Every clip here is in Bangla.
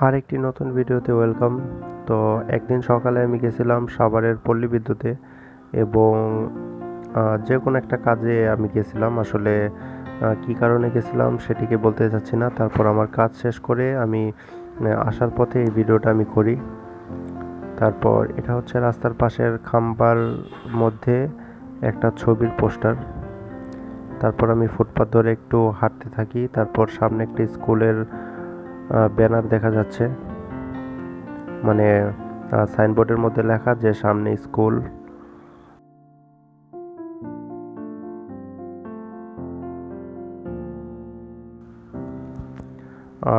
আরেকটি নতুন ভিডিওতে ওয়েলকাম। তো একদিন সকালে আমি গেছিলাম সাভারের পল্লী বিদ্যুতে এবং যে কোনো একটা কাজে আমি গেছিলাম। আসলে কী কারণে গেছিলাম সেটিকে বলতে চাচ্ছি না। তারপর আমার কাজ শেষ করে আমি আসার পথে এই ভিডিওটা আমি করি। তারপর এটা হচ্ছে রাস্তার পাশের খাম্বার মধ্যে একটা ছবির পোস্টার। তারপর আমি ফুটপাথ ধরে একটু হাঁটতে থাকি। তারপর সামনে একটি স্কুলের ব্যানার দেখা যাচ্ছে, মানে সাইনবোর্ডের মধ্যে লেখা যে সামনে স্কুল।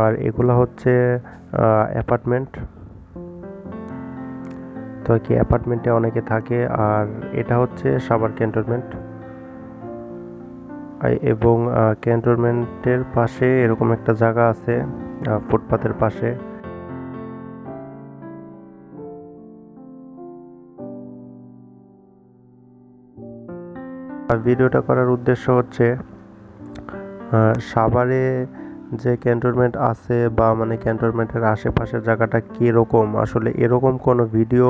আর এগুলো হচ্ছে অ্যাপার্টমেন্ট। তো কি অ্যাপার্টমেন্টে অনেকে থাকে। আর এটা হচ্ছে সাভার ক্যান্টনমেন্ট এবং ক্যান্টনমেন্টের পাশে এরকম একটা জায়গা আছে ফুটপাতের পাশে। ভিডিওটা করার উদ্দেশ্য হচ্ছে সাভারে যে ক্যান্টনমেন্ট আছে বা মানে ক্যান্টনমেন্টের আশেপাশের জায়গাটা কীরকম, আসলে এরকম কোনো ভিডিও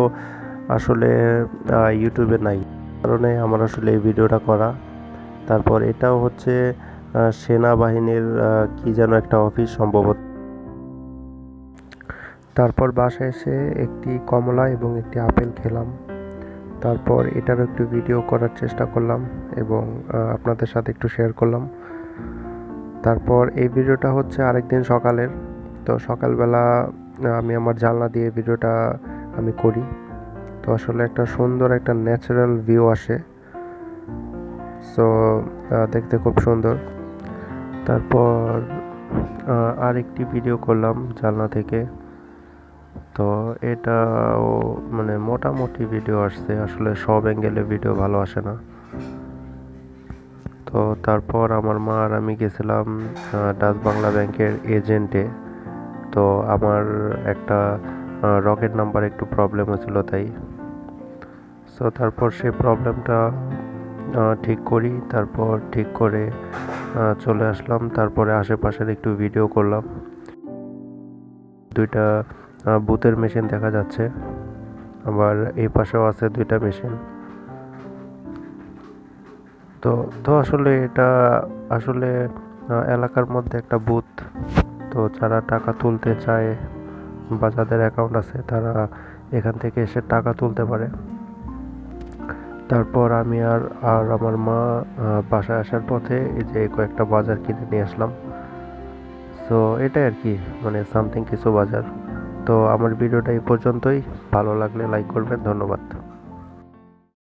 আসলে ইউটিউবে নাই, কারণে আমার আসলে এই ভিডিওটা করা। তারপর এটাও হচ্ছে সেনাবাহিনীর কি যেন একটা অফিস সম্ভবত। তারপর বাসায় এসে একটি কমলা এবং একটি আপেল খেলাম। তারপর এটারও একটু ভিডিও করার চেষ্টা করলাম এবং আপনাদের সাথে একটু শেয়ার করলাম। তারপর এই ভিডিওটা হচ্ছে আরেকদিন সকালের। তো সকালবেলা আমি আমার জানলা দিয়ে ভিডিওটা আমি করি। তো আসলে একটা সুন্দর একটা ন্যাচারাল ভিউ আসে। সো দেখতে খুব সুন্দর। তারপর আরেকটি ভিডিও করলাম জানলা থেকে। তো এটাও মানে মোটামুটি ভিডিও আসছে, আসলে সব অ্যাঙ্গেলে ভিডিও ভালো আসে না। তো তারপর আমার মা আর আমি গেছিলাম ডাচ বাংলা ব্যাংকের এজেন্টে। তো আমার একটা রকেট নাম্বার একটু প্রবলেম হয়েছিল তাই। সো তারপর সেই প্রবলেমটা ঠিক করি। তারপর ঠিক করে চলে আসলাম। তারপরে আশেপাশের একটু ভিডিও করলাম। দুইটা বুথের মেশিন দেখা যাচ্ছে, আবার এই পাশেও আছে দুইটা মেশিন। তো তো আসলে এটা আসলে এলাকার মধ্যে একটা বুথ। তো যারা টাকা তুলতে চায় বা যাদের অ্যাকাউন্ট আছে তারা এখান থেকে এসে টাকা তুলতে পারে। তারপর আমি আর আর আমার মা বাসায় আসার পথে এই যে কয়েকটা বাজার কিনে নিয়ে আসলাম। সো এটাই আর কি, মানে সামথিং কিছু বাজার। তো আমার ভিডিওটা এই পর্যন্তই। ভালো লাগলে লাইক করবেন। ধন্যবাদ।